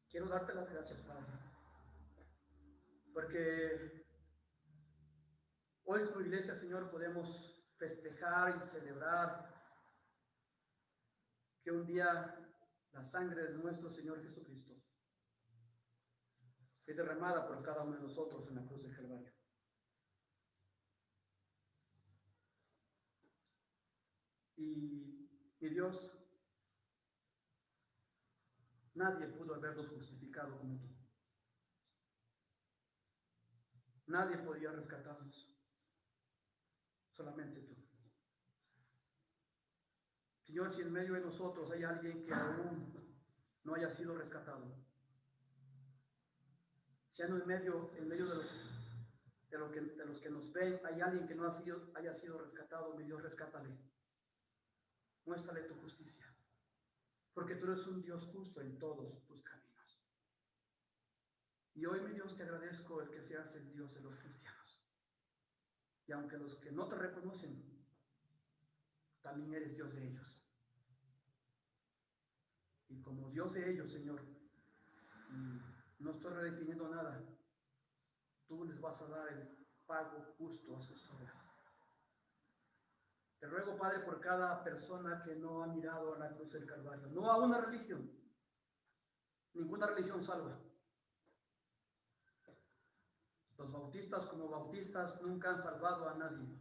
quiero darte las gracias, Padre, porque hoy como iglesia, Señor, podemos festejar y celebrar que un día la sangre de nuestro Señor Jesucristo es derramada por cada uno de nosotros en la cruz del Calvario. Y Dios, nadie pudo haberlos justificado como tú. Nadie podía rescatarlos, solamente tú. Señor, si en medio de nosotros hay alguien que aún no haya sido rescatado, si en medio de los que nos ven hay alguien que no haya sido rescatado, mi Dios, rescátale. Muéstrale tu justicia, porque tú eres un Dios justo en todos tus caminos. Y hoy, mi Dios, te agradezco el que seas el Dios de los cristianos. Y aunque los que no te reconocen, también eres Dios de ellos. Y como Dios de ellos, Señor, no estoy redefiniendo nada, tú les vas a dar el pago justo a sus obras. Te ruego, Padre, por cada persona que no ha mirado a la cruz del Calvario, no a una religión. Ninguna religión salva. Los bautistas como bautistas nunca han salvado a nadie.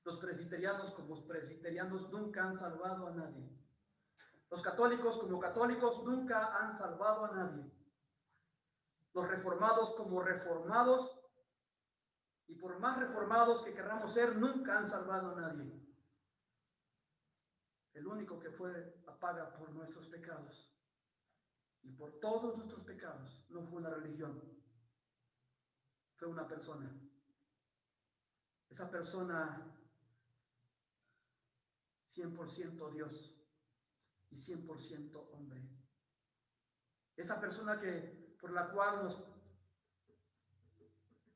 Los presbiterianos como presbiterianos nunca han salvado a nadie. Los católicos como católicos nunca han salvado a nadie. Los reformados como reformados, y por más reformados que querramos ser, nunca han salvado a nadie. El único que fue la paga por nuestros pecados y por todos nuestros pecados no fue una religión, fue una persona. Esa persona 100% Dios y 100% hombre. Esa persona por la cual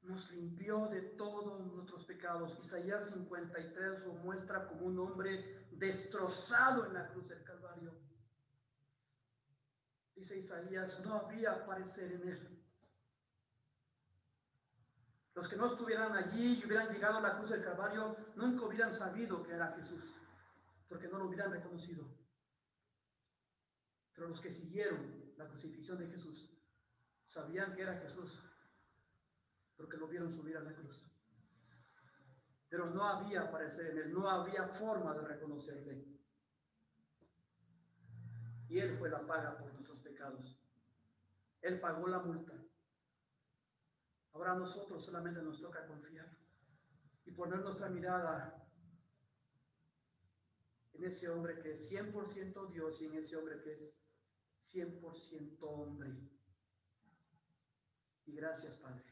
nos limpió de todos nuestros pecados. Isaías 53 lo muestra como un hombre destrozado en la cruz del Calvario. Dice Isaías, no había parecer en él. Los que no estuvieran allí y hubieran llegado a la cruz del Calvario nunca hubieran sabido que era Jesús, porque no lo hubieran reconocido. Pero los que siguieron la crucifixión de Jesús sabían que era Jesús, porque lo vieron subir a la cruz. Pero no había parecer en él, no había forma de reconocerle. Y él fue la paga por nuestros pecados. Él pagó la multa. Ahora a nosotros solamente nos toca confiar y poner nuestra mirada en ese hombre que es 100% Dios y en ese hombre que es 100% hombre. Y gracias, Padre.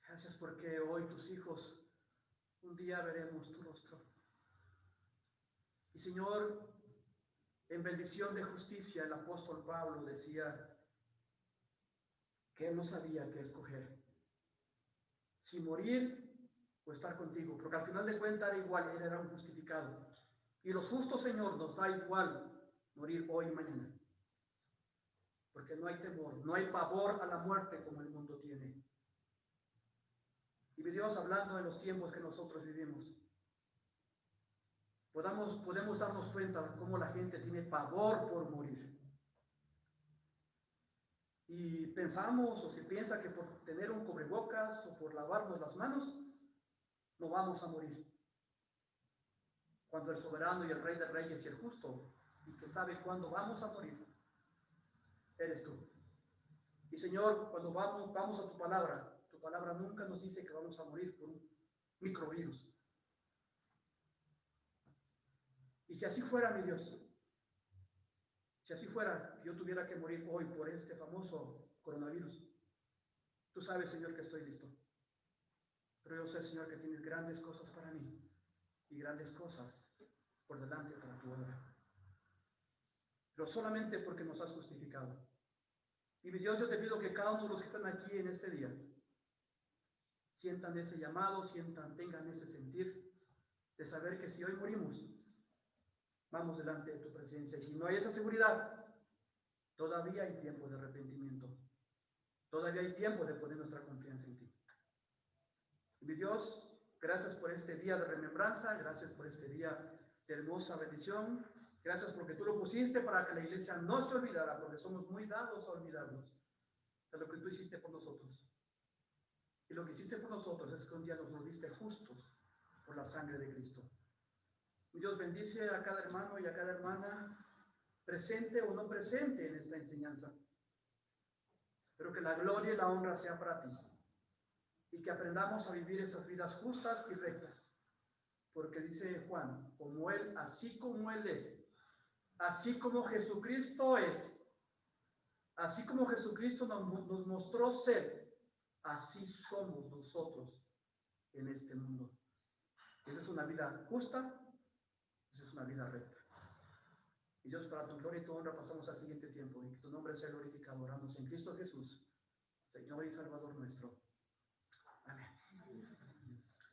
Gracias porque hoy tus hijos un día veremos tu rostro. Y Señor, en bendición de justicia, el apóstol Pablo decía que él no sabía qué escoger, si morir o estar contigo, porque al final de cuentas era igual, él era un justificado. Y los justos, Señor, nos da igual morir hoy y mañana, porque no hay temor, no hay pavor a la muerte como el mundo tiene. Y Dios, hablando de los tiempos que nosotros vivimos, podemos darnos cuenta de cómo la gente tiene pavor por morir. y pensamos o se piensa que por tener un cubrebocas o por lavarnos las manos, no vamos a morir. Cuando el soberano y el rey de reyes y el justo, y que sabe cuándo vamos a morir, eres tú. Y Señor, cuando vamos a tu palabra nunca nos dice que vamos a morir por un microvirus. Y si así fuera, mi Dios, si así fuera, que yo tuviera que morir hoy por este famoso coronavirus, tú sabes, Señor, que estoy listo. Pero yo sé, Señor, que tienes grandes cosas para mí y grandes cosas por delante para tu obra. Pero solamente porque nos has justificado. Y mi Dios, yo te pido que cada uno de los que están aquí en este día sientan ese llamado, tengan ese sentir de saber que si hoy morimos, vamos delante de tu presencia. Y si no hay esa seguridad, todavía hay tiempo de arrepentimiento. Todavía hay tiempo de poner nuestra confianza en ti. Y mi Dios, gracias por este día de remembranza, gracias por este día de hermosa bendición. Gracias porque tú lo pusiste para que la iglesia no se olvidara, porque somos muy dados a olvidarnos de lo que tú hiciste por nosotros. Y lo que hiciste por nosotros es que un día nos volviste justos por la sangre de Cristo. Dios bendice a cada hermano y a cada hermana, presente o no presente en esta enseñanza. Pero que la gloria y la honra sea para ti. Y que aprendamos a vivir esas vidas justas y rectas. Porque dice Juan, como Él, así como Él es, así como Jesucristo es, así como Jesucristo nos mostró ser, así somos nosotros en este mundo. Esa es una vida justa, esa es una vida recta. Y Dios, para tu gloria y tu honra pasamos al siguiente tiempo y que tu nombre sea glorificado. Oramos en Cristo Jesús, Señor y Salvador nuestro. Amén.